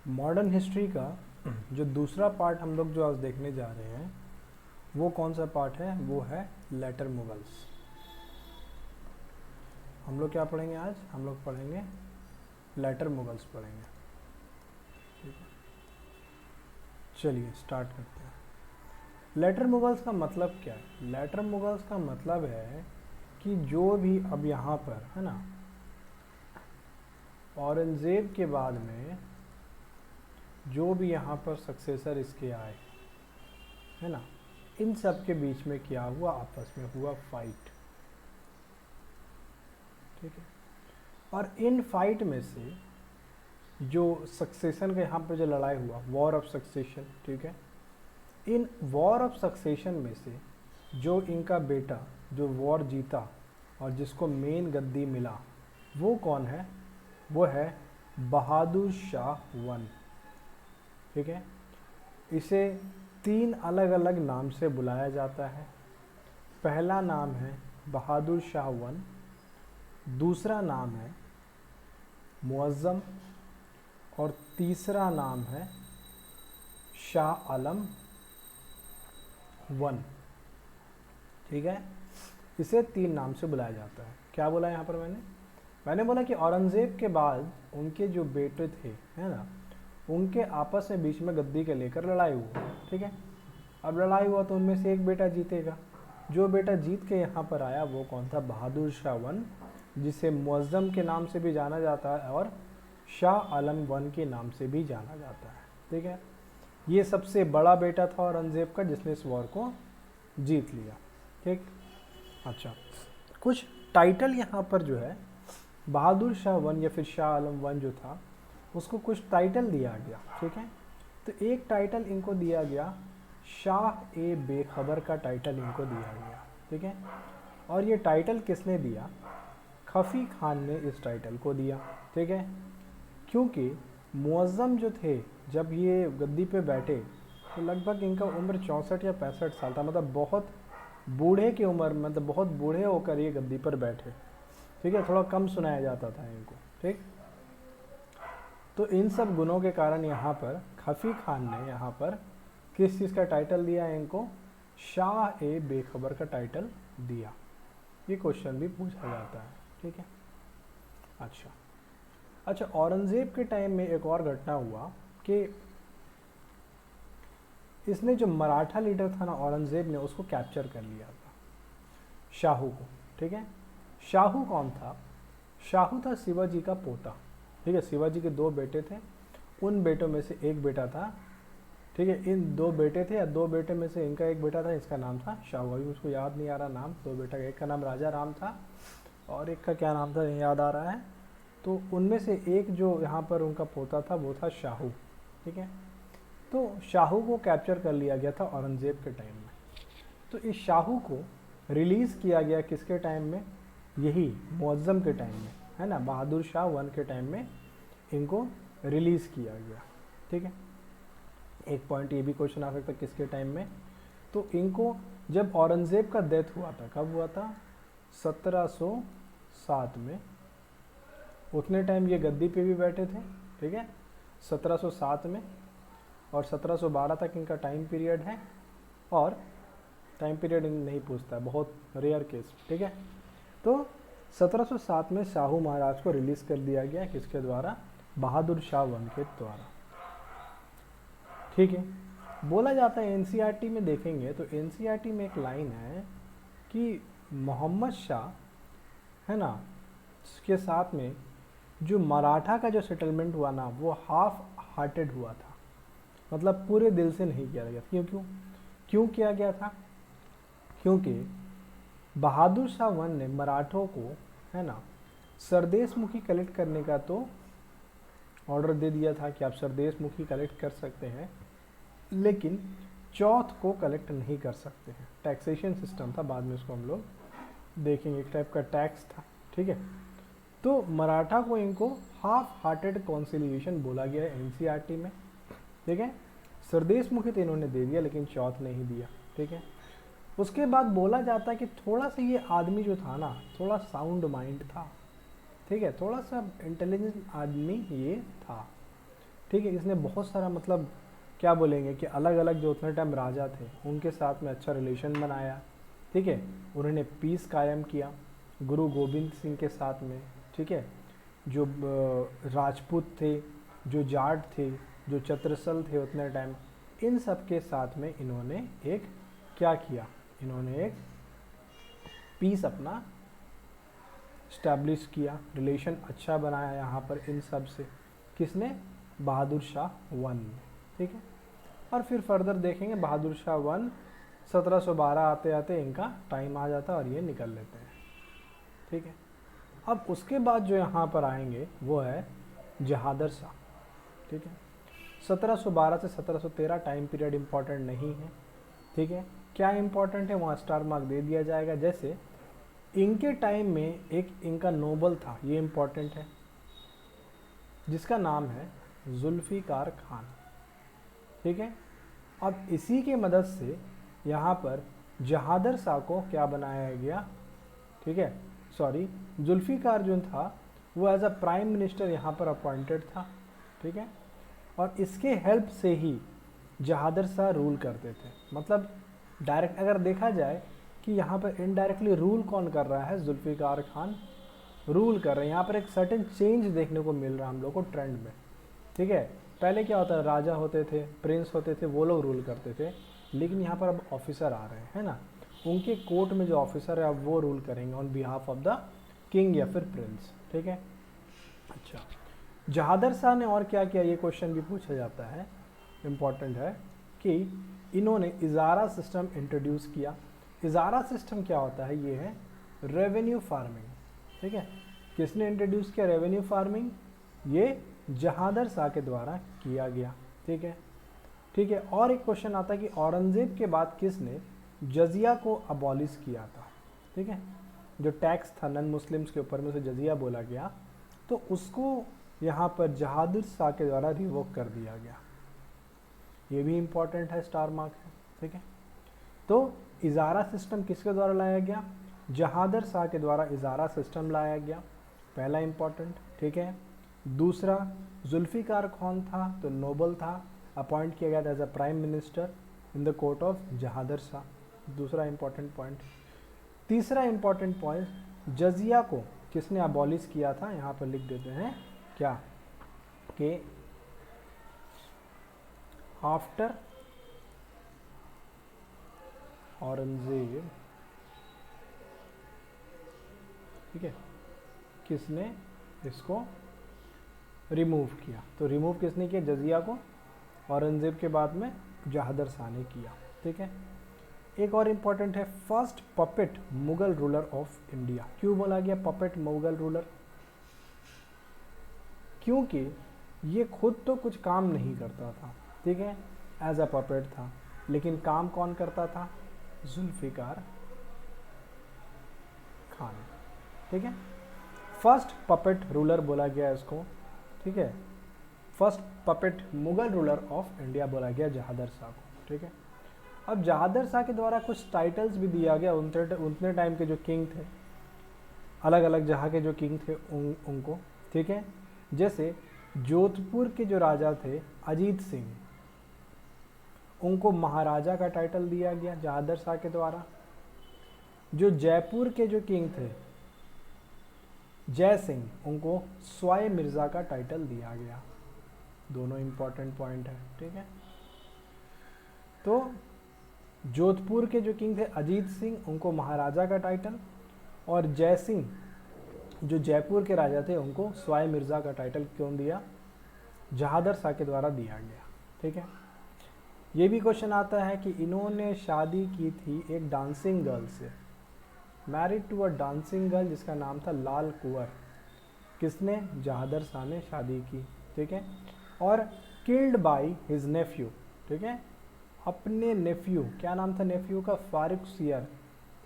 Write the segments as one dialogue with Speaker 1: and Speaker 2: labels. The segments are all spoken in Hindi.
Speaker 1: मॉडर्न हिस्ट्री का जो दूसरा पार्ट हम लोग जो आज देखने जा रहे हैं वो कौन सा पार्ट है? वो है लेटर मुगल्स। हम लोग क्या पढ़ेंगे आज? हम लोग पढ़ेंगे लेटर मुगल्स पढ़ेंगे। ठीक है, चलिए स्टार्ट करते हैं। लेटर मुगल्स का मतलब क्या है? लेटर मुगल्स का मतलब है कि जो भी अब यहाँ पर है ना, औरंगज़ेब के बाद में जो भी यहाँ पर सक्सेसर इसके आए है ना, इन सब के बीच में क्या हुआ? आपस में हुआ फाइट। ठीक है, और इन फाइट में से जो सक्सेशन का यहाँ पर जो लड़ाई हुआ, वॉर ऑफ सक्सेशन, ठीक है, इन वॉर ऑफ सक्सेशन में से जो इनका बेटा जो वॉर जीता और जिसको मेन गद्दी मिला, वो कौन है? वो है बहादुर शाह वन। ठीक है, इसे 3 अलग अलग नाम से बुलाया जाता है। पहला नाम है बहादुर शाह वन, दूसरा नाम है मुअज़्ज़म और तीसरा नाम है शाह आलम वन। ठीक है, इसे 3 नाम से बुलाया जाता है। क्या बोला यहाँ पर मैंने बोला कि औरंगज़ेब के बाद उनके जो बेटे थे है ना, उनके आपस में बीच में गद्दी के लेकर लड़ाई हुई। ठीक है, अब लड़ाई हुआ तो उनमें से एक बेटा जीतेगा। जो बेटा जीत के यहाँ पर आया वो कौन था? बहादुर शाह वन, जिसे मुअज़्ज़म के नाम से भी जाना जाता है और शाह आलम वन के नाम से भी जाना जाता है। ठीक है, ये सबसे बड़ा बेटा था औरंगज़ेब का, जिसने इस वॉर को जीत लिया। ठीक, अच्छा, कुछ टाइटल यहाँ पर जो है बहादुर शाह वन या फिर शाह आलम वन जो था, उसको कुछ टाइटल दिया गया। ठीक है, तो एक टाइटल इनको दिया गया शाह ए बेखबर का टाइटल इनको दिया गया। ठीक है, और ये टाइटल किसने दिया? खफ़ी खान ने इस टाइटल को दिया। ठीक है, क्योंकि मुअज़्ज़म जो थे जब ये गद्दी पे बैठे तो लगभग इनका उम्र 64 या 65 साल था, मतलब बहुत बूढ़े की उम्र, मतलब बहुत बूढ़े होकर ये गद्दी पर बैठे। ठीक है, थोड़ा कम सुनाया जाता था इनको। ठीक, तो इन सब गुणों के कारण यहाँ पर खफ़ी खान ने यहाँ पर किस चीज़ का टाइटल दिया है इनको? शाह ए बेखबर का टाइटल दिया। ये क्वेश्चन भी पूछा जाता है। ठीक है, अच्छा, औरंगज़ेब के टाइम में एक और घटना हुआ कि इसने जो मराठा लीडर था ना, औरंगज़ेब ने उसको कैप्चर कर लिया था, शाहू को। ठीक है, शाहू कौन था? शाहू था शिवाजी का पोता। ठीक है, शिवाजी के 2 बेटे थे, उन बेटों में से एक बेटा था। ठीक है, इन 2 बेटे थे, या 2 बेटे में से इनका एक बेटा था, इसका नाम था शाहू। अभी उसको याद नहीं आ रहा नाम। 2 बेटा का, एक का नाम राजा राम था और एक का क्या नाम था नहीं याद आ रहा है। तो उनमें से एक जो यहाँ पर उनका पोता था वो था शाहू। ठीक है, तो शाहू को कैप्चर कर लिया गया था औरंगज़ेब के टाइम में। तो इस शाहू को रिलीज़ किया गया किसके टाइम में? यही मुअज़्ज़म के टाइम में, है ना, बहादुर शाह वन के टाइम में इनको रिलीज़ किया गया। ठीक है, एक पॉइंट ये भी क्वेश्चन आ सकता है किसके टाइम में? तो इनको जब औरंगज़ेब का डेथ हुआ था, कब हुआ था? 1707 में। उतने टाइम ये गद्दी पे भी बैठे थे। ठीक है, 1707 में, और 1712 तक इनका टाइम पीरियड है, और टाइम पीरियड नहीं पूछता है, बहुत रेयर केस। ठीक है, तो 1707 में शाहू महाराज को रिलीज़ कर दिया गया, किसके द्वारा? बहादुर शाह वन के द्वारा। ठीक है, बोला जाता है एनसीईआरटी में देखेंगे तो एनसीईआरटी में एक लाइन है कि मोहम्मद शाह है ना, के साथ में जो मराठा का जो सेटलमेंट हुआ ना, वो हाफ हार्टेड हुआ था, मतलब पूरे दिल से नहीं किया गया। क्यों किया गया था? क्योंकि बहादुर शाह वन ने मराठों को, है ना, सरदेश मुखी कलेक्ट करने का तो ऑर्डर दे दिया था कि आप सरदेश मुखी कलेक्ट कर सकते हैं, लेकिन चौथ को कलेक्ट नहीं कर सकते हैं। टैक्सेशन सिस्टम था, बाद में उसको हम लोग देखेंगे, एक टाइप का टैक्स था। ठीक है, तो मराठा को इनको हाफ हार्टेड कॉन्सिलिएशन बोला गया है एनसीईआरटी में। ठीक है, सरदेश मुखी तो इन्होंने दे दिया लेकिन चौथ नहीं दिया। ठीक है, उसके बाद बोला जाता है कि थोड़ा सा ये आदमी जो था ना, थोड़ा साउंड माइंड था। ठीक है, थोड़ा सा इंटेलिजेंट आदमी ये था, ठीक है। इसने बहुत सारा मतलब क्या बोलेंगे कि अलग अलग जो उतने टाइम राजा थे उनके साथ में अच्छा रिलेशन बनाया, ठीक है। उन्होंने पीस कायम किया गुरु गोविंद सिंह के साथ में, ठीक है। जो राजपूत थे, जो जाट थे, जो चत्रसल थे उतने टाइम, इन सब के साथ में इन्होंने एक क्या किया, इन्होंने एक पीस अपना स्टैब्लिश किया, रिलेशन अच्छा बनाया यहाँ पर इन सब से। किसने? बहादुर शाह वन ने, ठीक है। और फिर फर्दर देखेंगे बहादुर शाह वन 1712 आते आते इनका टाइम आ जाता है और ये निकल लेते हैं, ठीक है। अब उसके बाद जो यहाँ पर आएंगे वो है जहादर शाह, ठीक है। 1712 से 1713 टाइम पीरियड इम्पॉर्टेंट नहीं है, ठीक है। क्या इम्पॉर्टेंट है वहाँ स्टार मार्क दे दिया जाएगा। जैसे इनके टाइम में एक इनका नोबल था, ये इम्पॉर्टेंट है, जिसका नाम है जुल्फ़िकार खान, ठीक है। अब इसी के मदद से यहाँ पर जहादर शाह को क्या बनाया गया, ठीक है, सॉरी, जुल्फ़िकार जो था वो एज अ प्राइम मिनिस्टर यहाँ पर अपॉइंटेड था, ठीक है। और इसके हेल्प से ही जहादर शाह रूल करते थे। मतलब डायरेक्ट अगर देखा जाए कि यहाँ पर इनडायरेक्टली रूल कौन कर रहा है, जुल्फ़िकार खान रूल कर रहे हैं। यहाँ पर एक सर्टेन चेंज देखने को मिल रहा है हम लोग को ट्रेंड में, ठीक है। पहले क्या होता है, राजा होते थे, प्रिंस होते थे, वो लोग रूल करते थे, लेकिन यहाँ पर अब ऑफिसर आ रहे हैं, है ना। उनके कोर्ट में जो ऑफिसर है अब वो रूल करेंगे on behalf of the king या फिर प्रिंस, ठीक है। अच्छा, जहादर शाह ने और क्या किया, ये क्वेश्चन भी पूछा जाता है, इम्पॉर्टेंट है, कि इन्होंने इजारा सिस्टम इंट्रोड्यूस किया। इजारा सिस्टम क्या होता है, ये है रेवेन्यू फार्मिंग, ठीक है। किसने इंट्रोड्यूस किया रेवेन्यू फार्मिंग? ये जहादर शाह के द्वारा किया गया, ठीक है, ठीक है। और एक क्वेश्चन आता है कि औरंगजेब के बाद किसने जजिया को अबॉलिश किया था, ठीक है। जो टैक्स था नन मुस्लिम्स के ऊपर में उसे जजिया बोला गया, तो उसको यहाँ पर जहादर शाह के द्वारा रिवोक कर दिया गया। ये भी इम्पॉर्टेंट है, स्टार मार्क है, ठीक है। तो इजारा सिस्टम किसके द्वारा लाया गया? जहादर शाह के द्वारा इजारा सिस्टम लाया गया, पहला इम्पॉर्टेंट, ठीक है। दूसरा, जुल्फ़िकार खान था तो नोबल था, अपॉइंट किया गया था as a prime minister in the court of Jahandar Shah, दूसरा इम्पॉर्टेंट पॉइंट। तीसरा इम्पॉर्टेंट पॉइंट, जजिया को किसने अबॉलिश किया था, यहाँ पर लिख देते हैं क्या, कि आफ्टर औरंगजेब, ठीक है, किसने इसको रिमूव किया। तो रिमूव किसने किया? जजिया को। औरंगजेब के बाद में जहादर शाह ने किया, ठीक है। एक और इम्पॉर्टेंट है, first puppet Mughal ruler of India. क्यों बोला गया पपेट मुगल रूलर? क्योंकि ये खुद तो कुछ काम नहीं करता था, ठीक है, एज अ पपेट था, लेकिन काम कौन करता था? जुल्फ़िकार खान, ठीक है। फर्स्ट पपेट रूलर बोला गया इसको, ठीक है। First puppet Mughal ruler of India बोला गया जहादर शाह को, ठीक है। अब जहादर शाह के द्वारा कुछ टाइटल्स भी दिया गया उतने टाइम के जो किंग थे, अलग अलग जहाँ के जो किंग थे उनको, ठीक है। जैसे जोधपुर के जो राजा थे अजीत सिंह, उनको महाराजा का टाइटल दिया गया जहादर शाह के द्वारा। जो जयपुर के जो किंग थे जय सिंह, उनको स्वाय मिर्ज़ा का टाइटल दिया गया। दोनों इम्पॉर्टेंट पॉइंट है, ठीक है। तो जोधपुर के जो किंग थे अजीत सिंह, उनको महाराजा का टाइटल, और जय सिंह जो जयपुर के राजा थे उनको स्वाय मिर्ज़ा का टाइटल क्यों दिया? जहादर शाह के द्वारा दिया गया, ठीक है। ये भी क्वेश्चन आता है कि इन्होंने शादी की थी एक डांसिंग गर्ल से, married to a dancing girl जिसका नाम था लाल कुंवर। किसने? जहादर शाह ने शादी की, ठीक है। और किल्ड बाई हिज नेफ्यू, ठीक है, अपने नेफ्यू, क्या नाम था नेफ्यू का? फारुख सियर,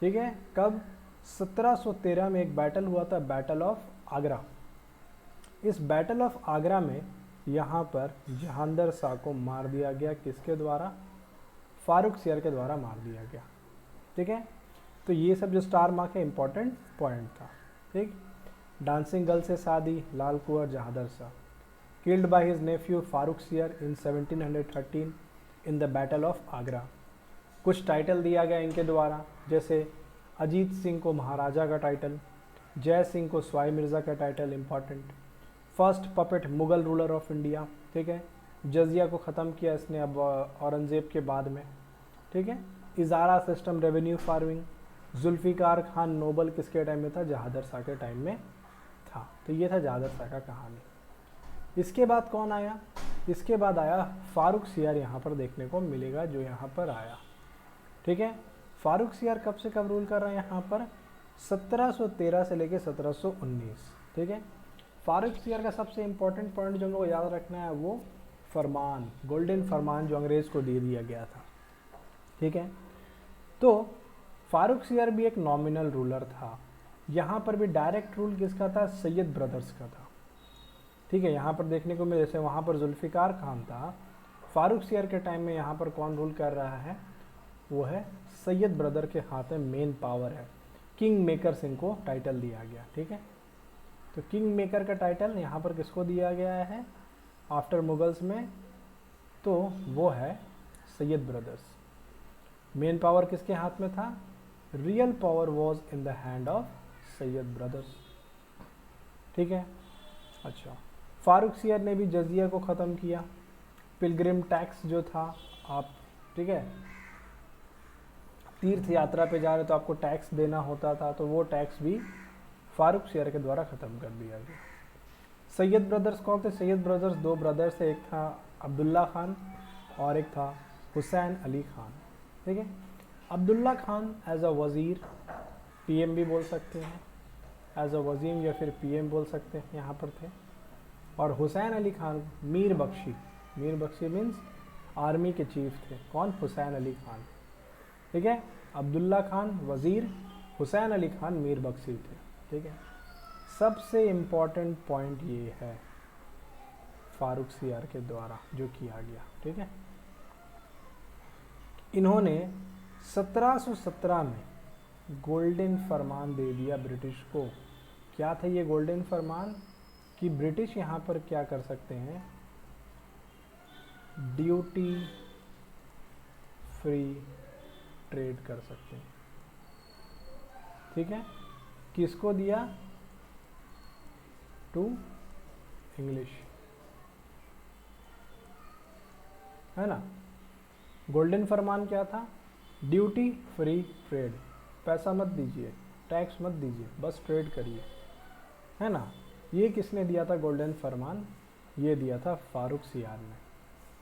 Speaker 1: ठीक है। कब? 1713 में एक बैटल हुआ था, बैटल ऑफ आगरा। इस बैटल ऑफ आगरा में यहाँ पर जहादर शाह को मार दिया गया, किसके द्वारा? फारुख सियर के द्वारा मार दिया गया, ठीक है। तो ये सब जो स्टार मार्क है इंपॉर्टेंट पॉइंट था, ठीक। डांसिंग गर्ल से शादी, Lal Kunwar, Jahandar Shah. killed by his nephew Farrukhsiyar in 1713 in the Battle of Agra। कुछ टाइटल दिया गया इनके द्वारा, जैसे अजीत सिंह को महाराजा का टाइटल, जय सिंह को स्वाई मिर्ज़ा का title, important. First puppet Mughal ruler of India, ठीक है। जजिया को ख़त्म किया इसने अब औरंगज़ेब के बाद में, ठीक है। इजारा system, revenue farming. Zulfiqar Khan noble किसके टाइम में था? जहादर शाह के टाइम में था। तो ये था जहादर शाह का कहानी। इसके बाद कौन आया? इसके बाद आया फारूक सियार, यहाँ पर देखने को मिलेगा जो यहाँ पर आया, ठीक है। फारूक सियार कब से कब रूल कर रहे हैं यहाँ पर? 1713 से लेके 1719, ठीक है। फारूक सियार का सबसे इम्पोर्टेंट पॉइंट जो हम लोग को याद रखना है वो फरमान, गोल्डन फरमान जो अंग्रेज़ को दे दिया गया था, ठीक है। तो फारूक सियार भी एक नॉमिनल रूलर था। यहाँ पर भी डायरेक्ट रूल किसका था? सैयद ब्रदर्स का था, ठीक है। यहाँ पर देखने को मिले, जैसे वहाँ पर जुल्फ़िकार खान था, फारूक सियार के टाइम में यहाँ पर कौन रूल कर रहा है? वो है सैयद ब्रदर के हाथ में मेन पावर है। किंग मेकर इनको टाइटल दिया गया, ठीक है। तो किंग मेकर का टाइटल यहाँ पर किसको दिया गया है आफ्टर मुगल्स में? तो वो है सैयद ब्रदर्स। मेन पावर किसके हाथ में था? Real power was in the hand of Syed brothers, ठीक है। अच्छा, फारूक सियर ने भी जजिया को ख़त्म किया। पिलग्रिम टैक्स जो था, आप, ठीक है, तीर्थ यात्रा पे जा रहे तो आपको टैक्स देना होता था, तो वो टैक्स भी फारूक सियर के द्वारा ख़त्म कर दिया गया। सैयद ब्रदर्स कौन थे? सैयद ब्रदर्स दो ब्रदर्स थे, एक था अब्दुल्ला खान और एक था हुसैन अली खान, ठीक है। अब्दुल्ला खान एज अ वज़ीर, पीएम भी बोल सकते हैं, एज अ वज़ीर या फिर पीएम बोल सकते हैं, यहाँ पर थे। और हुसैन अली खान मीर बख्शी, मीर बख्शी मीन्स आर्मी के चीफ थे। कौन? हुसैन अली खान, ठीक है। अब्दुल्ला खान वज़ीर, हुसैन अली खान मीर बख्शी थे, ठीक है। सबसे इम्पॉर्टेंट पॉइंट ये है फारूक सियार के द्वारा जो किया गया, ठीक है। इन्होंने 1717 में गोल्डन फरमान दे दिया ब्रिटिश को। क्या था ये गोल्डन फरमान? कि ब्रिटिश यहाँ पर क्या कर सकते हैं? ड्यूटी फ्री ट्रेड कर सकते हैं, ठीक है। किसको दिया? टू इंग्लिश, है ना। गोल्डन फरमान क्या था? ड्यूटी फ्री ट्रेड, पैसा मत दीजिए, टैक्स मत दीजिए, बस ट्रेड करिए, है ना। ये किसने दिया था गोल्डन फरमान? ये दिया था फारूक सियार ने,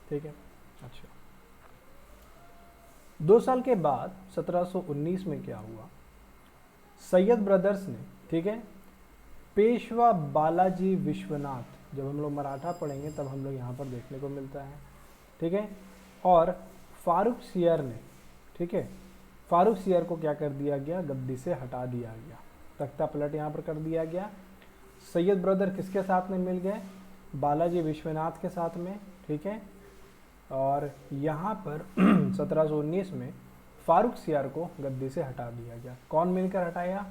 Speaker 1: ठीक है। अच्छा, 2 साल के बाद 1719 में क्या हुआ? सैयद ब्रदर्स ने, ठीक है, पेशवा बालाजी विश्वनाथ, जब हम लोग मराठा पढ़ेंगे तब हम लोग यहाँ पर देखने को मिलता है, ठीक है। और फारूक सियर ने, ठीक है, फारूक सियर को क्या कर दिया गया? गद्दी से हटा दिया गया, तख्ता पलट यहाँ पर कर दिया गया। सैयद ब्रदर किसके साथ में मिल गए? बालाजी विश्वनाथ के साथ में, ठीक है। और यहाँ पर 1719 में फारूक सियार को गद्दी से हटा दिया गया। कौन मिलकर हटाया?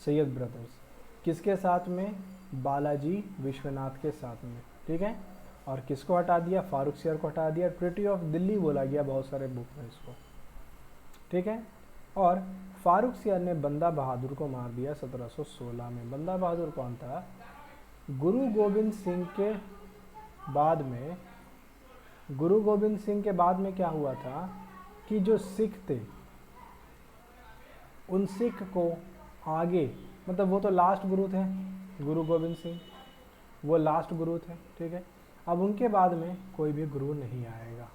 Speaker 1: सैयद ब्रदर्स। किसके साथ में? बालाजी विश्वनाथ के साथ में, ठीक है। और किसको हटा दिया? फारूक सियार को हटा दिया। ट्रीटी ऑफ दिल्ली बोला गया बहुत सारे बुक में इसको, ठीक है। और फारूक सियार ने बंदा बहादुर को मार दिया 1716 में। बंदा बहादुर कौन था? गुरु गोविंद सिंह के बाद में, गुरु गोविंद सिंह के बाद में क्या हुआ था कि जो सिख थे उन सिख को आगे, मतलब वो तो लास्ट गुरु थे, गुरु गोविंद सिंह वो लास्ट गुरु थे, ठीक है। अब उनके बाद में कोई भी गुरु नहीं आएगा,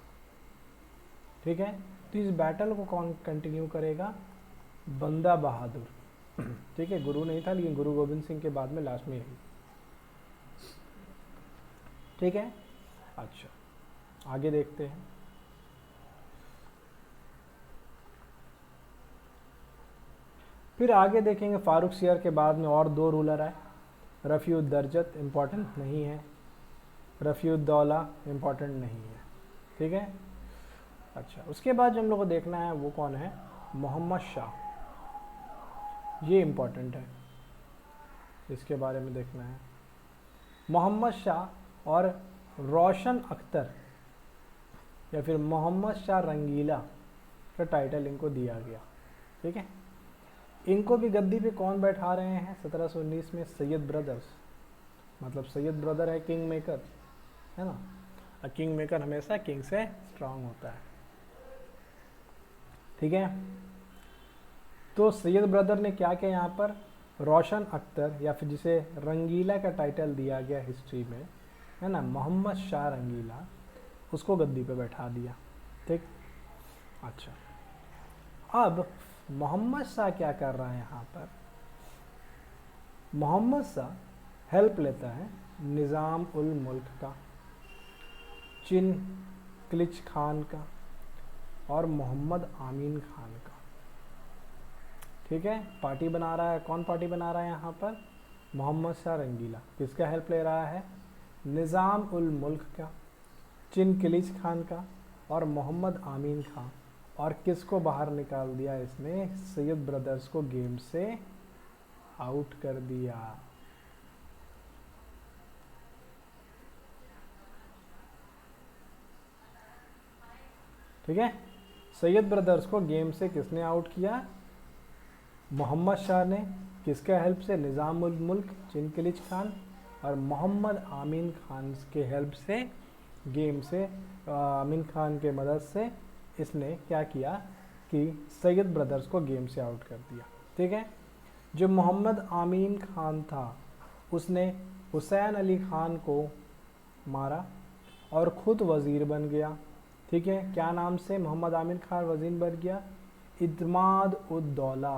Speaker 1: ठीक है। तो इस बैटल को कौन कंटिन्यू करेगा? बंदा बहादुर, ठीक है। गुरु नहीं था लेकिन गुरु गोविंद सिंह के बाद में लास्ट में यही, ठीक है। अच्छा, आगे देखते हैं। फिर आगे देखेंगे फारूक सियर के बाद में और 2 रूलर आए। रफ़ीउद्दर्जत इम्पॉर्टेंट नहीं है, रफ़ीउद्दौला इम्पॉर्टेंट नहीं है, ठीक है। अच्छा, उसके बाद जो हम लोग को देखना है वो कौन है? मोहम्मद शाह। ये इम्पॉर्टेंट है, इसके बारे में देखना है। मोहम्मद शाह और रोशन अख्तर या फिर मोहम्मद शाह रंगीला का टाइटल इनको दिया गया। ठीक है, इनको भी गद्दी पे कौन बैठा रहे हैं 1719 में? सैयद ब्रदर्स। मतलब सैयद ब्रदर है किंग मेकर, है ना, और किंग मेकर हमेशा किंग से स्ट्रांग होता है। ठीक है, तो सैयद ब्रदर ने क्या किया यहाँ पर? रोशन अख्तर या फिर जिसे रंगीला का टाइटल दिया गया हिस्ट्री में, है ना, मोहम्मद शाह रंगीला, उसको गद्दी पे बैठा दिया। ठीक, अच्छा, अब मोहम्मद शाह क्या कर रहा है यहाँ पर? मोहम्मद शाह हेल्प लेता है निज़ाम उल मुल्क का, चिन क्लिच खान का और मोहम्मद आमीन खान का। ठीक है, पार्टी बना रहा है। कौन पार्टी बना रहा है यहाँ पर? मोहम्मद शाह रंगीला। किसका हेल्प ले रहा है? निज़ाम उल मुल्क का, चिन क्लिच खान का और मोहम्मद आमीन खान। और किसको बाहर निकाल दिया इसने? सैयद ब्रदर्स को गेम से आउट कर दिया। ठीक है, सैयद ब्रदर्स को गेम से किसने आउट किया? मोहम्मद शाह ने। किसके हेल्प से? निज़ाम उल मुल्क, चिन क्लिच खान और मोहम्मद आमीन खान के हेल्प से, गेम से, आमीन खान के मदद से इसने क्या किया कि सैयद ब्रदर्स को गेम से आउट कर दिया। ठीक है, जो मोहम्मद आमीन खान था उसने हुसैन अली खान को मारा और ख़ुद वज़ीर बन गया। ठीक है, क्या नाम से मोहम्मद आमीन खान वज़ीर बन गया? इत्माद उद दौला।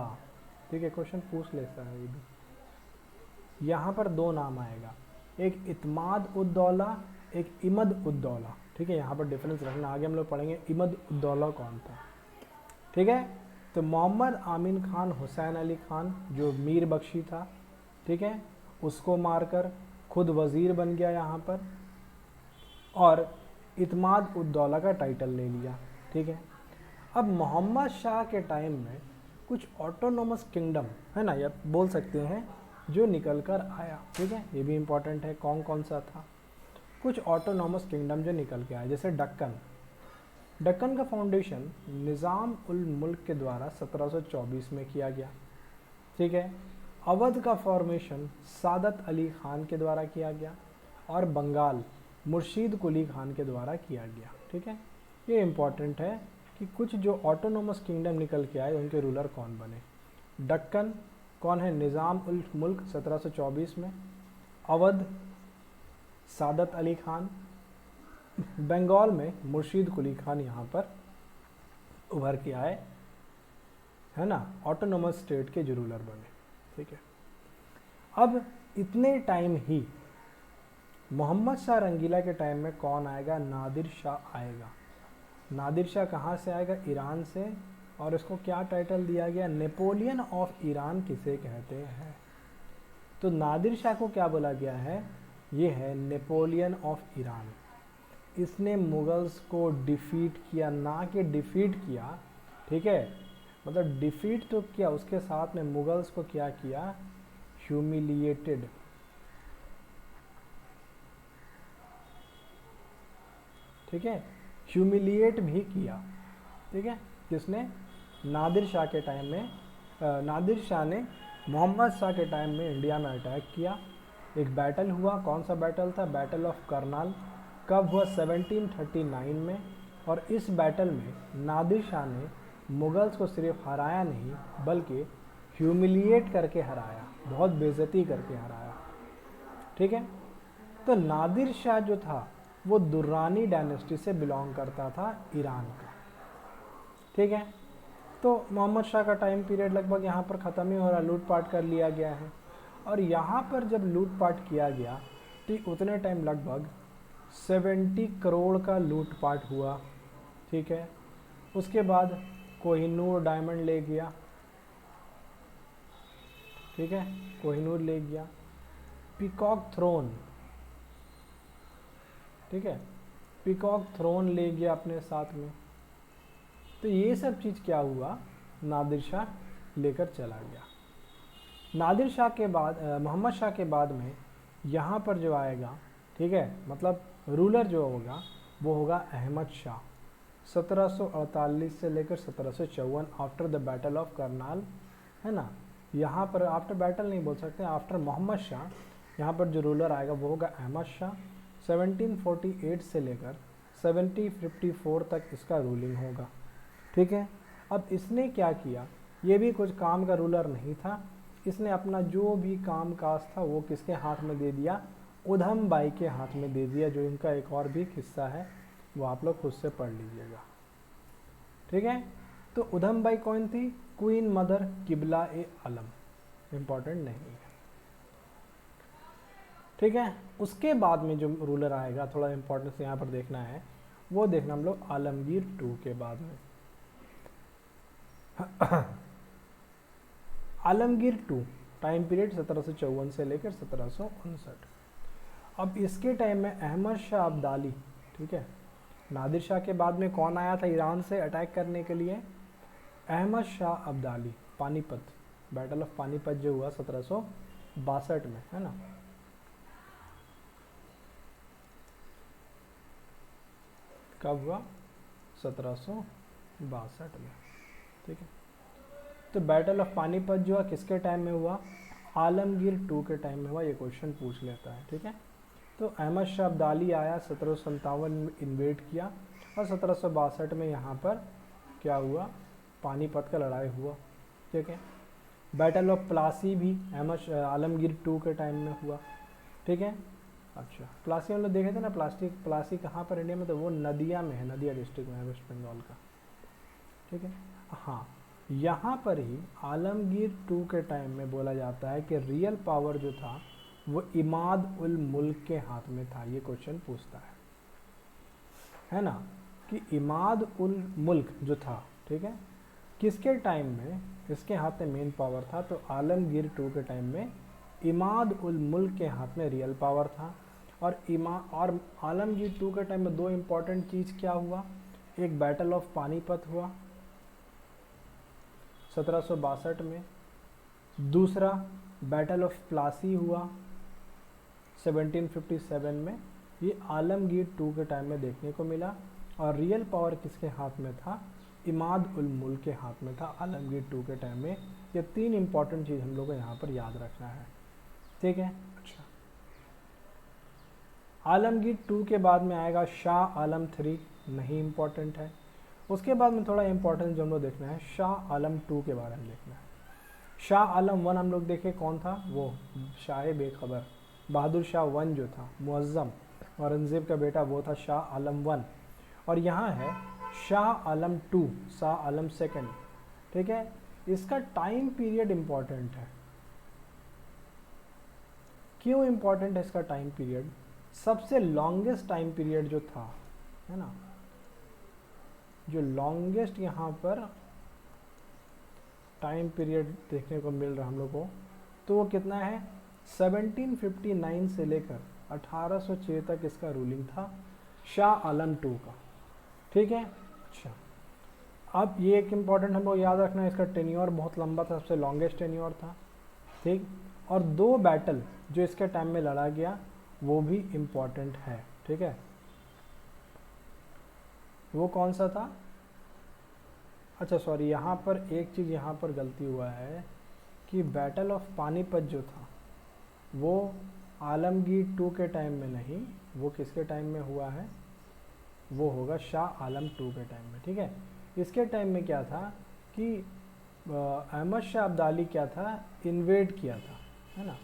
Speaker 1: ठीक है, क्वेश्चन पूछ लेता है ये भी। यहाँ पर दो नाम आएगा, एक इत्माद उद दौला, एक इमद उद दौला। ठीक है, यहाँ पर डिफरेंस रखना, आगे हम लोग पढ़ेंगे इमद उद दौला कौन था। ठीक है, तो मोहम्मद आमीन खान हुसैन अली खान जो मीर बख्शी था, ठीक है, उसको मारकर खुद वज़ीर बन गया यहाँ पर और इत्माद उद दौला का टाइटल ले लिया। ठीक है, अब मोहम्मद शाह के टाइम में कुछ ऑटोनोमस किंगडम, है ना, या बोल सकते हैं, जो निकल कर आया। ठीक है, ये भी इम्पॉर्टेंट है, कौन कौन सा था? कुछ ऑटोनोमस किंगडम जो निकल के आए, जैसे दक्कन। दक्कन का फाउंडेशन निज़ाम उल मुल्क के द्वारा 1724 में किया गया। ठीक है, अवध का फॉर्मेशन सादत अली खान के द्वारा किया गया और बंगाल मुर्शीद कुली खान के द्वारा किया गया। ठीक है, ये इम्पॉर्टेंट है कि कुछ जो ऑटोनोमस किंगडम निकल के आए उनके रूलर कौन बने। दक्कन कौन है? निज़ाम उल मुल्क 1724 में, अवध सादत अली खान, बंगाल में मुर्शीद कुली खान यहाँ पर उभर के आए, है ना, ऑटोनोमस स्टेट के जो रूलर बने। ठीक है, अब इतने टाइम ही मोहम्मद शाह रंगीला के टाइम में कौन आएगा? नादिर शाह आएगा। नादिर शाह कहाँ से आएगा? ईरान से। और इसको क्या टाइटल दिया गया? नेपोलियन ऑफ ईरान किसे कहते हैं? तो नादिर शाह को क्या बोला गया है? ये है नेपोलियन ऑफ ईरान। इसने मुगल्स को डिफीट किया, ना कि डिफीट किया। ठीक है, मतलब डिफीट तो किया, उसके साथ में मुगल्स को क्या किया? ह्यूमिलिएटेड। ठीक है, ह्यूमिलिएट भी किया। ठीक है, किसने? नादिर शाह के टाइम में। नादिर शाह ने मोहम्मद शाह के टाइम में इंडिया में अटैक किया। एक बैटल हुआ, कौन सा बैटल था? Battle of Karnal. कब हुआ? 1739 में। और इस बैटल में नादिर शाह ने मुगल्स को सिर्फ हराया नहीं बल्कि ह्यूमिलिएट करके हराया, बहुत बेइज्जती करके हराया। ठीक है, तो नादिर शाह जो था वो दुर्रानी डायनेस्टी से बिलोंग करता था, ईरान का। ठीक है, तो मोहम्मद शाह का टाइम पीरियड लगभग यहाँ पर ख़त्म ही हो रहा, लूटपाट कर लिया गया है। और यहाँ पर जब लूटपाट किया गया तो उतने टाइम लगभग 70 करोड़ का लूटपाट हुआ। ठीक है, उसके बाद कोहिनूर डायमंड ले गया। ठीक है, कोहिनूर ले गया। पीकॉक थ्रोन, ठीक है, पीकॉक थ्रोन ले गया अपने साथ में। तो ये सब चीज़ क्या हुआ? नादिर शाह लेकर चला गया। नादिर शाह के बाद मोहम्मद शाह के बाद में यहाँ पर जो आएगा ठीक है, मतलब रूलर जो होगा वो होगा अहमद शाह, 1748 से लेकर 1754, after the battle of Karnal, है ना। यहाँ पर आफ्टर बैटल नहीं बोल सकते, आफ्टर मोहम्मद शाह यहाँ पर जो रूलर आएगा वो होगा अहमद शाह। 1748 से लेकर 1754 तक इसका रूलिंग होगा, ठीक है। अब इसने क्या किया, ये भी कुछ काम का रूलर नहीं था, इसने अपना जो भी काम काज था वो किसके हाथ में दे दिया, उधम बाई के हाथ में दे दिया, जो इनका एक और भी किस्सा है वो आप लोग खुद से पढ़ लीजिएगा, ठीक है। तो उधम बाई कौन थी, क्वीन मदर किबला ए आलम, इम्पॉर्टेंट नहीं है, ठीक है। उसके बाद में जो रूलर आएगा, थोड़ा इंपॉर्टेंस यहाँ पर देखना है, वो देखना हम लोग आलमगीर टू के बाद में। आलमगीर टू टाइम पीरियड 1754 से लेकर 1759। अब इसके टाइम में अहमद शाह अब्दाली, ठीक है, नादिर शाह के बाद में कौन आया था ईरान से अटैक करने के लिए, अहमद शाह अब्दाली। पानीपत, बैटल ऑफ पानीपत जो हुआ 1762 में, है ना। कब हुआ, 1762 में, ठीक है। तो बैटल ऑफ पानीपत जो है किसके टाइम में हुआ, आलमगीर टू के टाइम में हुआ, ये क्वेश्चन पूछ लेता है, ठीक है। तो अहमद शाह अब्दाली आया, 1757 में इन्वेड किया, और 1762 में यहाँ पर क्या हुआ, पानीपत का लड़ाई हुआ, ठीक है। बैटल ऑफ प्लासी भी आलमगीर टू के टाइम में हुआ, ठीक है। अच्छा, प्लासी हम लोग देखे थे ना, प्लासी कहाँ पर इंडिया में, तो वो नदिया में है, नदिया डिस्ट्रिक्ट में है, वेस्ट बंगाल का, ठीक है। हाँ, यहाँ पर ही आलमगीर टू के टाइम में बोला जाता है कि रियल पावर जो था वो इमाद उल मुल्क के हाथ में था, ये क्वेश्चन पूछता है ना, कि इमाद उल मुल्क जो था, ठीक है, किसके टाइम में इसके हाथ में मेन पावर था, तो आलमगीर टू के टाइम में इमाद उल मुल्क के हाथ में रियल पावर था। और आलमगीर टू के टाइम में दो इम्पॉर्टेंट चीज़ क्या हुआ, एक बैटल ऑफ पानीपत हुआ 1762 में, दूसरा बैटल ऑफ प्लासी हुआ 1757 में, ये आलमगीर टू के टाइम में देखने को मिला। और रियल पावर किसके हाथ में था, इमाद उल मुल्क के हाथ में था आलमगीर टू के टाइम में। ये तीन इंपॉर्टेंट चीज़ हम लोग को यहाँ पर याद रखना है, ठीक है। अच्छा, आलमगीर टू के बाद में आएगा शाह आलम थ्री, नहीं इम्पॉर्टेंट है। उसके बाद में थोड़ा इंपॉर्टेंट जो हम लोग देखना है, शाह आलम टू के बारे में देखना है। शाह आलम वन हम लोग देखे कौन था, वो शाह बेखबर बहादुर शाह वन जो था, मुअज्जम औरंगजेब का बेटा, वो था शाह आलम वन। और यहाँ है शाह आलम टू, शाह आलम सेकंड, ठीक है। इसका टाइम पीरियड इंपॉर्टेंट है। क्यों इंपॉर्टेंट है इसका टाइम पीरियड, सबसे लॉन्गेस्ट टाइम पीरियड जो था, है ना, जो लॉन्गेस्ट यहाँ पर टाइम पीरियड देखने को मिल रहा हम लोग को, तो वो कितना है, 1759 से लेकर 1806 तक इसका रूलिंग था शाह आलम टू का, ठीक है। अच्छा, अब ये एक इम्पॉर्टेंट हम लोग याद रखना है, इसका टेन्योर बहुत लंबा था, सबसे लॉन्गेस्ट टेन्योर था, ठीक। और दो बैटल जो इसके टाइम में लड़ा गया वो भी इम्पॉर्टेंट है, ठीक है। वो कौन सा था, अच्छा सॉरी, यहाँ पर एक चीज़ यहाँ पर गलती हुआ है कि बैटल ऑफ पानीपत जो था वो आलमगीर टू के टाइम में नहीं, वो किसके टाइम में हुआ है, वो होगा शाह आलम टू के टाइम में, ठीक है। इसके टाइम में क्या था कि अहमद शाह अब्दाली क्या था, इन्वेड किया था, है ना।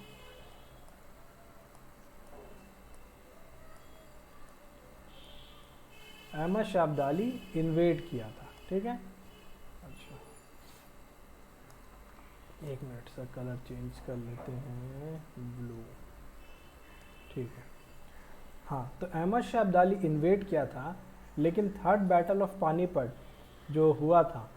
Speaker 1: अहमद शाह अब्दाली इन्वेड किया था, ठीक है। अच्छा, एक मिनट से कलर चेंज कर लेते हैं, ब्लू, ठीक है। हाँ, तो अहमद शाह अब्दाली इन्वेड किया था, लेकिन थर्ड बैटल ऑफ पानीपत जो हुआ था,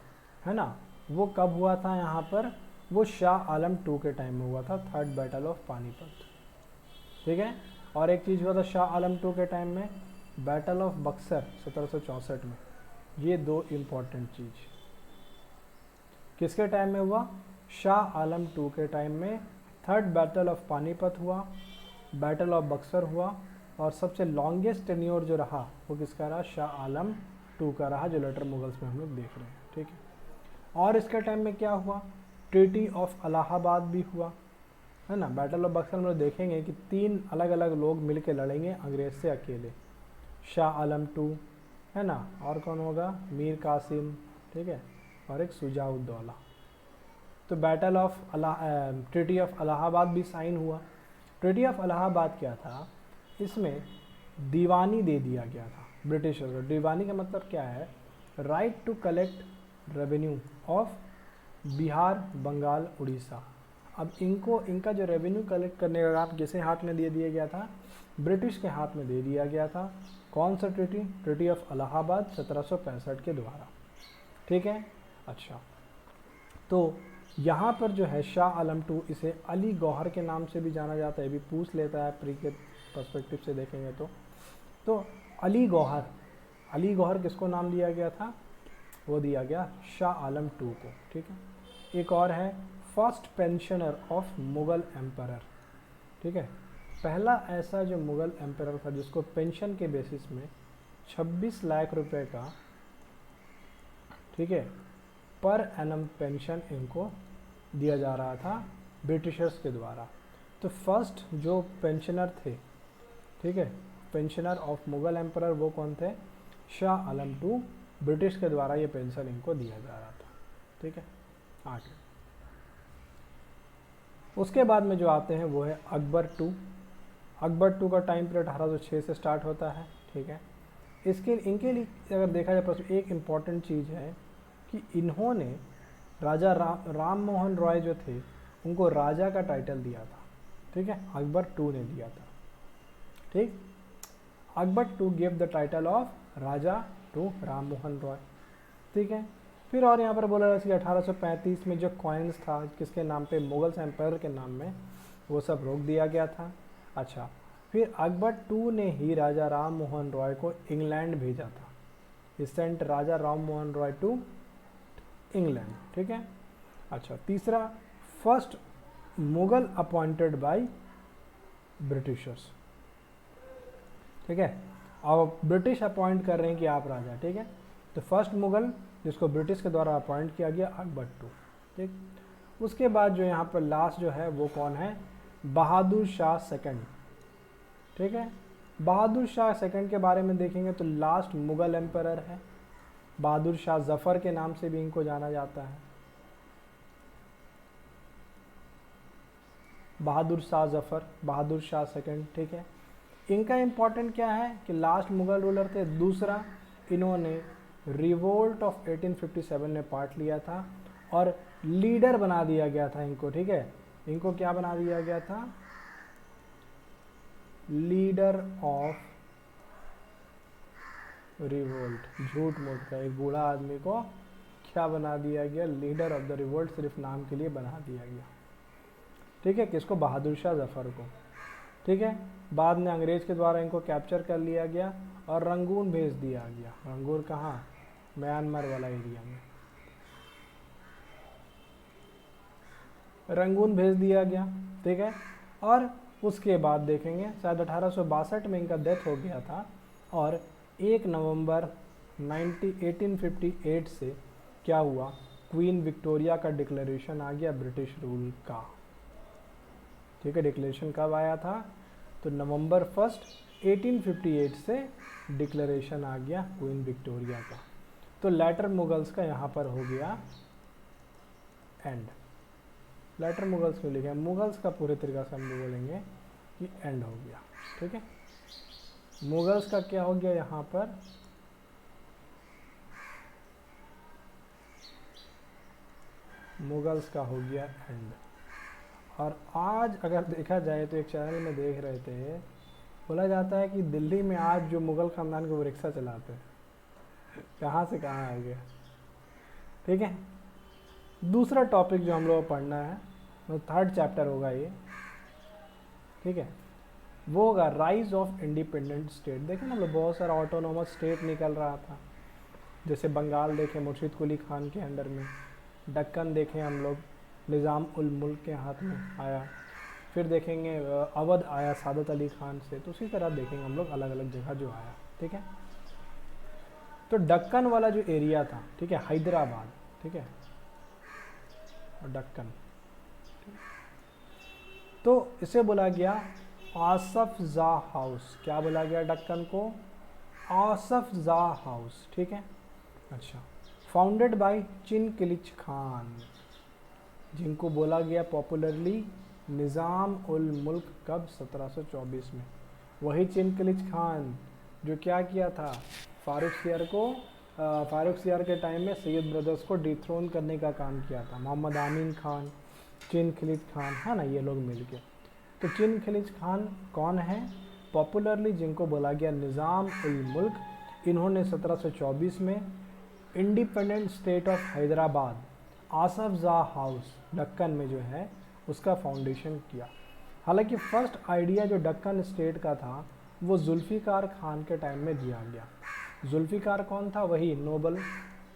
Speaker 1: है ना, वो कब हुआ था यहाँ पर, वो शाह आलम टू के टाइम में हुआ था, थर्ड बैटल ऑफ पानीपत, ठीक है। और एक चीज़ हुआ था शाह आलम टू के टाइम में, बैटल ऑफ बक्सर 1764 में। ये दो इम्पॉर्टेंट चीज़ किसके टाइम में हुआ, शाह आलम टू के टाइम में। थर्ड बैटल ऑफ पानीपत हुआ, बैटल ऑफ बक्सर हुआ, और सबसे लॉन्गेस्ट टेन्योर जो रहा वो किसका रहा, शाह आलम टू का रहा, जो लेटर मुगल्स में हम लोग देख रहे हैं, ठीक है। और इसके टाइम में क्या हुआ, ट्रीटी ऑफ इलाहाबाद भी हुआ, है ना। बैटल ऑफ बक्सर में देखेंगे कि 3 अलग अलग लोग मिलके लड़ेंगे अंग्रेज से अकेले, शाह आलम टू, है ना, और कौन होगा, मीर कासिम, ठीक है, और एक सुजाउद्दौला। तो battle of treaty of Allahabad भी साइन हुआ। ट्रीटी ऑफ इलाहाबाद क्या था, इसमें दीवानी दे दिया गया था ब्रिटिशर्स को। दीवानी का मतलब क्या है, right to collect revenue of Bihar, Bengal, Orissa. अब इनका जो रेवेन्यू कलेक्ट करने का काम किसे हाथ में दे दिया गया था, ब्रिटिश के हाथ में दे दिया गया था। कौन सा ट्रीटी, ट्रीटी ऑफ इलाहाबाद 1765 के द्वारा, ठीक है। अच्छा, तो यहाँ पर जो है शाह आलम टू, इसे अली गौहर के नाम से भी जाना जाता है, ये भी पूछ लेता है प्री के पर्सपेक्टिव से देखेंगे तो अली गौहर किसको नाम दिया गया था, वो दिया गया शाह आलम टू को, ठीक है। एक और है first pensioner of Mughal emperor, ठीक है, पहला ऐसा जो मुग़ल एम्परर था जिसको पेंशन के बेसिस में 26 लाख रुपए का, ठीक है, पर एनम पेंशन इनको दिया जा रहा था ब्रिटिशर्स के द्वारा। तो फर्स्ट जो पेंशनर थे, ठीक है, पेंशनर ऑफ मुग़ल एम्परर, वो कौन थे, शाह आलम टू। ब्रिटिश के द्वारा ये पेंशन इनको दिया जा रहा था, ठीक है। आगे उसके बाद में जो आते हैं वो है अकबर टू। अकबर टू का टाइम पीरियड 1806 से स्टार्ट होता है, ठीक है। इनके लिए अगर देखा जाए तो एक इम्पॉर्टेंट चीज़ है कि इन्होंने राजा राम मोहन रॉय जो थे उनको राजा का टाइटल दिया था, ठीक है, अकबर टू ने दिया था, ठीक। Akbar to give the title of Raja to Ram Mohan Roy, ठीक है। फिर और यहाँ पर बोला जाता है कि 1835 में जो कॉइन्स था किसके नाम पे, मुगल्स एम्पायर के नाम में, वो सब रोक दिया गया था। अच्छा, फिर अकबर टू ने ही राजा राम मोहन रॉय को इंग्लैंड भेजा था। He sent Raja Ram Mohan Roy to England, ठीक है। अच्छा, तीसरा, first Mughal appointed by Britishers, ठीक है। अब ब्रिटिश अपॉइंट कर रहे हैं कि आप राजा, ठीक है। तो फर्स्ट मुगल जिसको ब्रिटिश के द्वारा अपॉइंट किया गया, अकबर टू, ठीक। उसके बाद जो यहाँ पर लास्ट जो है वो कौन है, बहादुर शाह सेकंड, ठीक है। बहादुर शाह सेकंड के बारे में देखेंगे तो लास्ट मुगल एम्परर है। बहादुर शाह जफर के नाम से भी इनको जाना जाता है, बहादुर शाह जफर, बहादुर शाह सेकंड, ठीक है। इनका इम्पॉर्टेंट क्या है कि लास्ट मुगल रूलर थे। दूसरा, इन्होंने रिवोल्ट ऑफ 1857 में पार्ट लिया था और लीडर बना दिया गया था इनको, ठीक है। इनको क्या बना दिया गया था, लीडर ऑफ रिवोल्ट। झूठ मूठ का एक बूढ़ा आदमी को क्या बना दिया गया, लीडर ऑफ द रिवोल्ट, सिर्फ नाम के लिए बना दिया गया, ठीक है। किसको, बहादुर शाह जफर को, ठीक है। बाद में अंग्रेज के द्वारा इनको कैप्चर कर लिया गया और रंगून भेज दिया गया। रंगून कहाँ, म्यांमार वाला एरिया में रंगून भेज दिया गया, ठीक है। और उसके बाद देखेंगे शायद 1862 में इनका डेथ हो गया था और 1 नवंबर 1858 से क्या हुआ, क्वीन विक्टोरिया का डिक्लेरेशन आ गया ब्रिटिश रूल का, ठीक है। डिक्लेरेशन कब आया था, तो नवंबर 1 1858 से डिक्लेरेशन आ गया क्वीन विक्टोरिया का। तो लेटर मुगल्स का यहाँ पर हो गया एंड। लेटर मुगल्स में लिखे, मुगल्स का पूरे तरीका से हम लोग बोलेंगे कि एंड हो गया, ठीक है। मुगल्स का क्या हो गया यहाँ पर, मुगल्स का हो गया एंड। और आज अगर देखा जाए तो एक चैनल में देख रहे थे, बोला जाता है कि दिल्ली में आज जो मुगल खानदान के वो रिक्शा चलाते हैं, कहाँ से कहाँ आ गया, ठीक है। दूसरा टॉपिक जो हम लोग को पढ़ना है वो 3rd चैप्टर होगा ये, ठीक है। वो होगा राइज ऑफ इंडिपेंडेंट स्टेट। देखें ना, मतलब बहुत सारा ऑटोनोमस स्टेट निकल रहा था, जैसे बंगाल देखें मुर्शिद कुली खान के अंडर में, दक्कन देखें हम लोग निज़ाम उल मुल्क के हाथ में आया, फिर देखेंगे अवध आया सादत अली खान से, तो उसी तरह देखेंगे हम लोग अलग अलग जगह जो आया, ठीक है। तो दक्कन वाला जो एरिया था, ठीक है, हैदराबाद, ठीक है, और दक्कन, तो इसे बोला गया आसफ जा हाउस। क्या बोला गया दक्कन को? आसफ जा हाउस, ठीक है। अच्छा, फाउंडेड बाय चिनकिलिच खान, जिनको बोला गया पॉपुलरली निज़ाम उल मुल्क, कब? 1724 में। वही चिनकिलिच खान जो क्या किया था, फारूक सियार के टाइम में सैयद ब्रदर्स को डिथ्रोन करने का काम किया था। मोहम्मद आमीन खान, चिनकिलिच खान, है ना, ये लोग मिलके। तो चिनकिलिच खान कौन है? पॉपुलरली जिनको बोला गया निज़ाम उल मुल्क। इन्होंने 1724 में independent state of Hyderabad, Asaf जा हाउस दक्कन में जो है उसका फाउंडेशन किया। हालांकि फर्स्ट आइडिया जो दक्कन स्टेट का था वो जुल्फ़िकार खान के टाइम में दिया गया। जुल्फ़िकार कौन था? वही नोबल,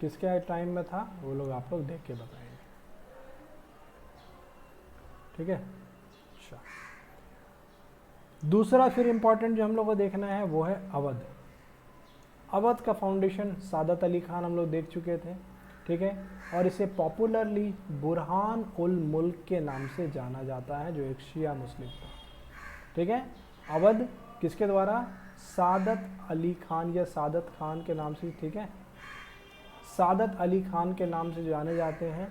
Speaker 1: किसके टाइम में था वो लोग आप लोग देख के बताएंगे, ठीक है। अच्छा, दूसरा फिर इम्पोर्टेंट जो हम लोग को देखना है वो है अवध। अवध का फाउंडेशन सादत अली खान हम लोग देख चुके थे, ठीक है। और इसे पॉपुलरली बुरहान उल मुल्क के नाम से जाना जाता है, जो एक शिया मुस्लिम था, ठीक है। अवध किसके द्वारा? सादत अली खान या सादत खान के नाम से, ठीक है, सादत अली खान के नाम से जाने जाते हैं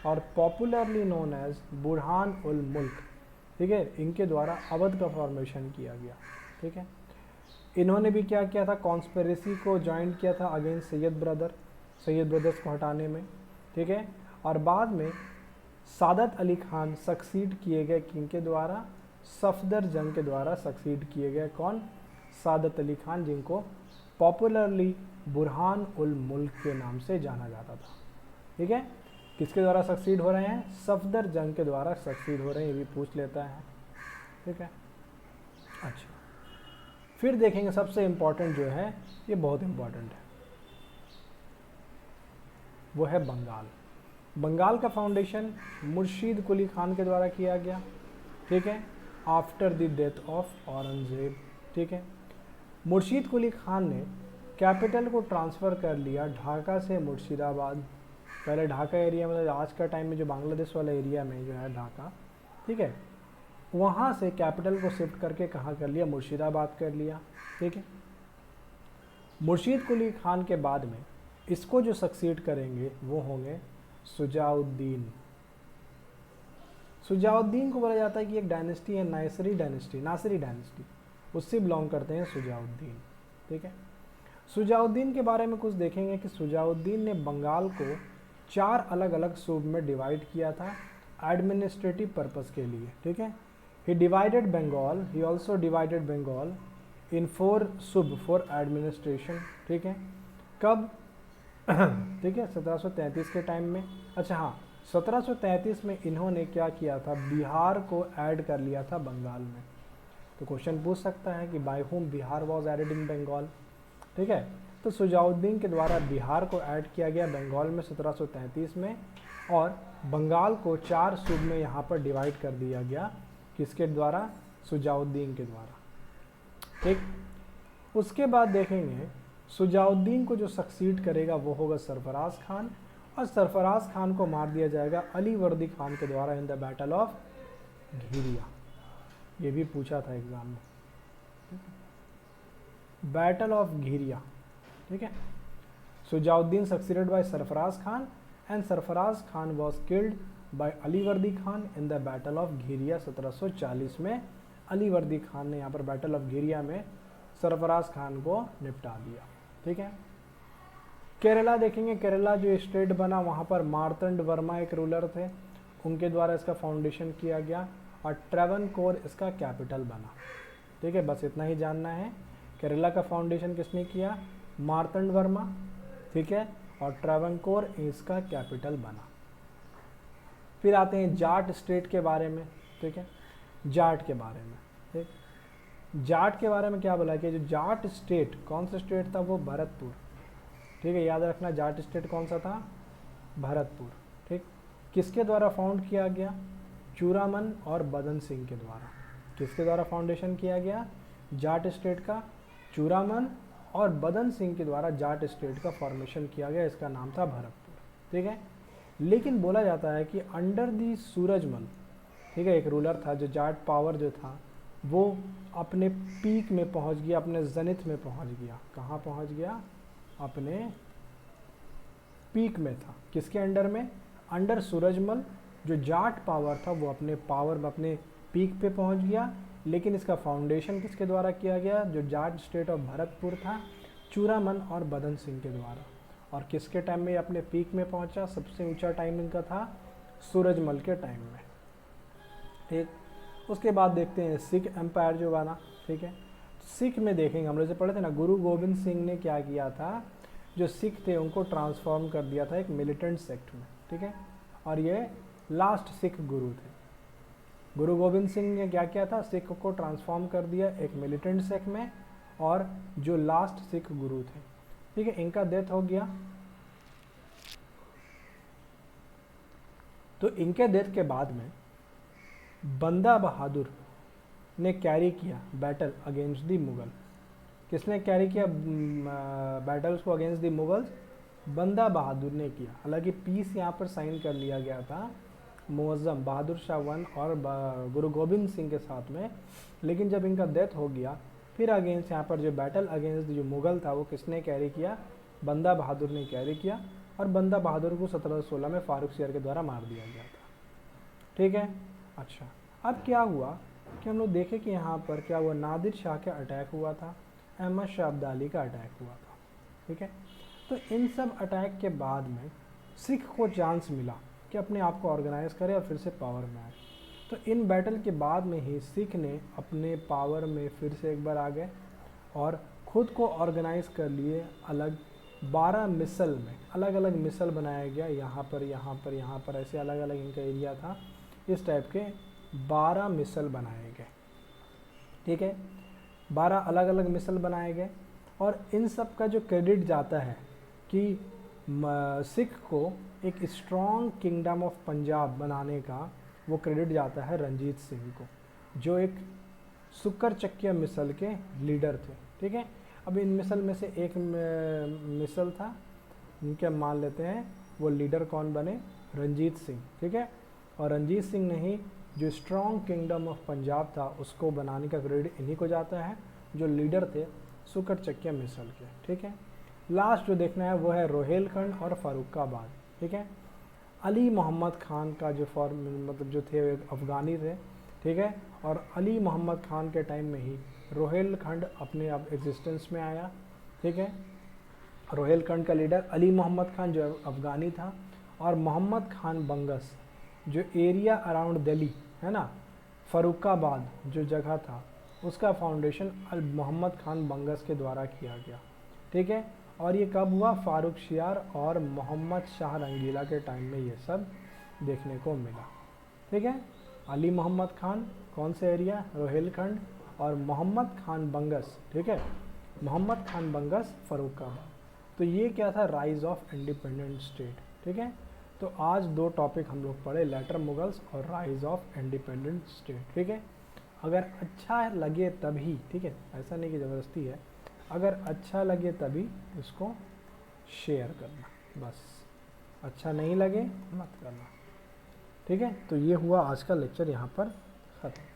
Speaker 1: और पॉपुलरली नोन एज बुरहान उल मुल्क, ठीक है। इनके द्वारा अवध का फॉर्मेशन किया गया, ठीक है। इन्होंने भी क्या किया था? कॉन्स्पिरेसी को ज्वाइन किया था अगेंस्ट सैयद ब्रदर्स को हटाने में, ठीक है। और बाद में सादत अली खान सक्सीड किए गए किनके द्वारा? सफदर जंग के द्वारा सक्सीड किए गए। कौन? सादत अली खान, जिनको पॉपुलरली बुरहान उल मुल्क के नाम से जाना जाता था, ठीक है। किसके द्वारा सक्सीड हो रहे हैं? सफदर जंग के द्वारा सक्सीड हो रहे हैं, ये भी पूछ लेता है, ठीक है। अच्छा, फिर देखेंगे सबसे इम्पॉर्टेंट जो है, ये बहुत इम्पॉर्टेंट है, वो है बंगाल। बंगाल का फाउंडेशन मुर्शीद कुली खान के द्वारा किया गया, ठीक है, after the death of Aurangzeb, ठीक है। मुर्शीद कुली खान ने कैपिटल को ट्रांसफ़र कर लिया ढाका से मुर्शिदाबाद। पहले ढाका एरिया में, आज का टाइम में जो बांग्लादेश वाला एरिया में जो है ढाका, ठीक है, वहाँ से कैपिटल को शिफ्ट करके कहाँ कर लिया? मुर्शिदाबाद कर लिया, ठीक है। मुर्शीद कुली खान के बाद में इसको जो सक्सीड करेंगे वो होंगे सुजाउद्दीन। सुजाउद्दीन को बोला जाता है कि एक डायनेस्टी है नासिरी डायनेस्टी, उससे बिलोंग करते हैं सुजाउद्दीन, ठीक है। सुजाउद्दीन के बारे में कुछ देखेंगे कि सुजाउद्दीन ने बंगाल को 4 अलग अलग सूब में डिवाइड किया था एडमिनिस्ट्रेटिव पर्पस के लिए, ठीक है। ही ऑल्सो डिवाइडेड बंगाल इन 4 सूब फॉर एडमिनिस्ट्रेशन, ठीक है। कब? ठीक है, 1733 के टाइम में। अच्छा हाँ, 1733 में इन्होंने क्या किया था? बिहार को ऐड कर लिया था बंगाल में। तो क्वेश्चन पूछ सकता है कि by whom Bihar was added in Bengal, ठीक है। तो सुजाउद्दीन के द्वारा बिहार को ऐड किया गया बंगाल में 1733 में, और बंगाल को 4 सूब में यहाँ पर डिवाइड कर दिया गया, किसके द्वारा? सुजाउद्दीन के द्वारा, ठीक। उसके बाद देखेंगे सुजाउद्दीन को जो सक्सीड करेगा वो होगा सरफराज खान, और सरफराज खान को मार दिया जाएगा अली वर्दी खान के द्वारा इन द बैटल ऑफ घिरिया। ये भी पूछा था एग्जाम में, बैटल ऑफ घिरिया, ठीक है। Shujauddin succeeded by Sarfaraz Khan and Sarfaraz Khan was killed by Alivardi Khan in the battle of Giria 1740 में। अली वर्दी खान ने यहाँ पर बैटल ऑफ घिरिया में सरफराज खान को निपटा दिया, ठीक है। केरला देखेंगे, केरला जो स्टेट बना वहाँ पर मार्तंड वर्मा एक रूलर थे, उनके द्वारा इसका फाउंडेशन किया गया और ट्रेवनकोर इसका कैपिटल बना, ठीक है। बस इतना ही जानना है, केरला का फाउंडेशन किसने किया? मार्तंड वर्मा, ठीक है, और ट्रेवनकोर इसका कैपिटल बना। फिर आते हैं जाट स्टेट के बारे में, ठीक है, जाट के बारे में, ठीक। जाट के बारे में क्या बोला कि जो जाट स्टेट, कौन सा स्टेट था? वो भरतपुर, ठीक है, याद रखना जाट स्टेट कौन सा था? भरतपुर, ठीक। किसके द्वारा फाउंड किया गया? चूड़ामन और बदन सिंह के द्वारा। किसके द्वारा फाउंडेशन किया गया? जाट स्टेट का चूड़ामन और बदन सिंह के द्वारा जाट स्टेट का फॉर्मेशन किया गया। इसका नाम था भरतपुर, ठीक है। लेकिन बोला जाता है कि अंडर दी सूरजमल, ठीक है, एक रूलर था जो जाट पावर जो था वो अपने पीक में पहुंच गया, अपने जनित में पहुंच गया। कहाँ पहुंच गया? अपने पीक में था। किसके अंडर में? अंडर सूरजमल। जो जाट पावर था वो अपने पावर में, अपने पीक पे पहुंच गया। लेकिन इसका फाउंडेशन किसके द्वारा किया गया? जो जाट स्टेट ऑफ भरतपुर था, चूड़ामन और बदन सिंह के द्वारा। और किसके टाइम में अपने पीक में पहुंचा? सबसे ऊंचा टाइम इनका था सूरजमल के टाइम में, ठीक। उसके बाद देखते हैं सिख एम्पायर जो बना, ठीक है। सिख में देखेंगे, हम लोग से पढ़े थे ना, गुरु गोविंद सिंह ने क्या किया था, जो सिख थे उनको ट्रांसफॉर्म कर दिया था एक मिलिटेंट सेक्ट में, ठीक है। और ये लास्ट सिख गुरु थे। गुरु गोविंद सिंह ने क्या किया था? सिख को ट्रांसफॉर्म कर दिया एक मिलिटेंट सेक्ट में, और जो लास्ट सिख गुरु थे, ठीक है, इनका डेथ हो गया। तो इनके डेथ के बाद में बंदा बहादुर ने कैरी किया बैटल अगेंस्ट दी मुगल। किसने कैरी किया बैटल्स को अगेंस्ट दी मुगल्स? बंदा बहादुर ने किया। हालांकि पीस यहाँ पर साइन कर लिया गया था मुअज्जम बहादुर शाह वन और गुरु गोविंद सिंह के साथ में, लेकिन जब इनका डेथ हो गया फिर अगेंस्ट यहाँ पर जो बैटल अगेंस्ट जो मुगल था वो किसने कैरी किया? बंदा बहादुर ने कैरी किया। और बंदा बहादुर को 1716 में फारूक शेर के द्वारा मार दिया गया था, ठीक है। अच्छा, अब क्या हुआ कि हम लोग देखें कि यहाँ पर क्या हुआ, नादिर शाह का अटैक हुआ था, अहमद शाह अब्दाली का अटैक हुआ था, ठीक है। तो इन सब अटैक के बाद में सिख को चांस मिला कि अपने आप को ऑर्गेनाइज करे और फिर से पावर में आए। तो इन बैटल के बाद में ही सिख ने अपने पावर में फिर से एक बार आ गए और ख़ुद को ऑर्गेनाइज कर लिए। अलग 12 मिसल में अलग अलग मिसल बनाया गया, यहाँ पर यहाँ पर यहाँ पर, ऐसे अलग अलग इनका एरिया था। इस टाइप के 12 मिसल बनाए गए, ठीक है। 12 अलग अलग मिसल बनाए गए और इन सब का जो क्रेडिट जाता है कि सिख को एक स्ट्रॉन्ग किंगडम ऑफ पंजाब बनाने का, वो क्रेडिट जाता है रंजीत सिंह को, जो एक सुकर चक्किया मिसल के लीडर थे, ठीक है। अब इन मिसल में से एक मिसल था, इनके मान लेते हैं वो लीडर कौन बने? रंजीत सिंह, ठीक है। और रंजीत सिंह ने ही जो स्ट्रॉन्ग किंगडम ऑफ पंजाब था उसको बनाने का क्रेडिट इन्हीं को जाता है, जो लीडर थे सुकर चक्किया मिसल के, ठीक है। लास्ट जो देखना है वो है रोहेलखंड और फर्रुखाबाद, ठीक है। अली मोहम्मद खान का जो मतलब जो थे अफ़गानी थे, ठीक है। और अली मोहम्मद खान के टाइम में ही रोहेलखंड अपने आप एग्जिस्टेंस में आया, ठीक है। रोहेलखंड का लीडर अली मोहम्मद खान जो अफ़गानी था, और मोहम्मद खान बंगस जो एरिया अराउंड दिल्ली है ना, फर्रुखाबाद जो जगह था, उसका फाउंडेशन मोहम्मद खान बंगस के द्वारा किया गया, ठीक है। और ये कब हुआ? फारूक शियार और मोहम्मद शाह रंगीला के टाइम में ये सब देखने को मिला, ठीक है। अली मोहम्मद खान कौन से एरिया? रोहेलखंड, और मोहम्मद खान बंगस, ठीक है, मोहम्मद खान बंगस फर्रुखाबाद। तो ये क्या था? राइज ऑफ इंडिपेंडेंट स्टेट, ठीक है। तो आज 2 टॉपिक हम लोग पढ़े, लेटर मुगल्स और राइज ऑफ इंडिपेंडेंट स्टेट, ठीक है। अगर अच्छा लगे तभी, ठीक है, ऐसा नहीं कि ज़बरदस्ती है, अगर अच्छा लगे तभी इसको शेयर करना, बस। अच्छा नहीं लगे मत करना, ठीक है। तो ये हुआ आज का लेक्चर यहाँ पर ख़त्म।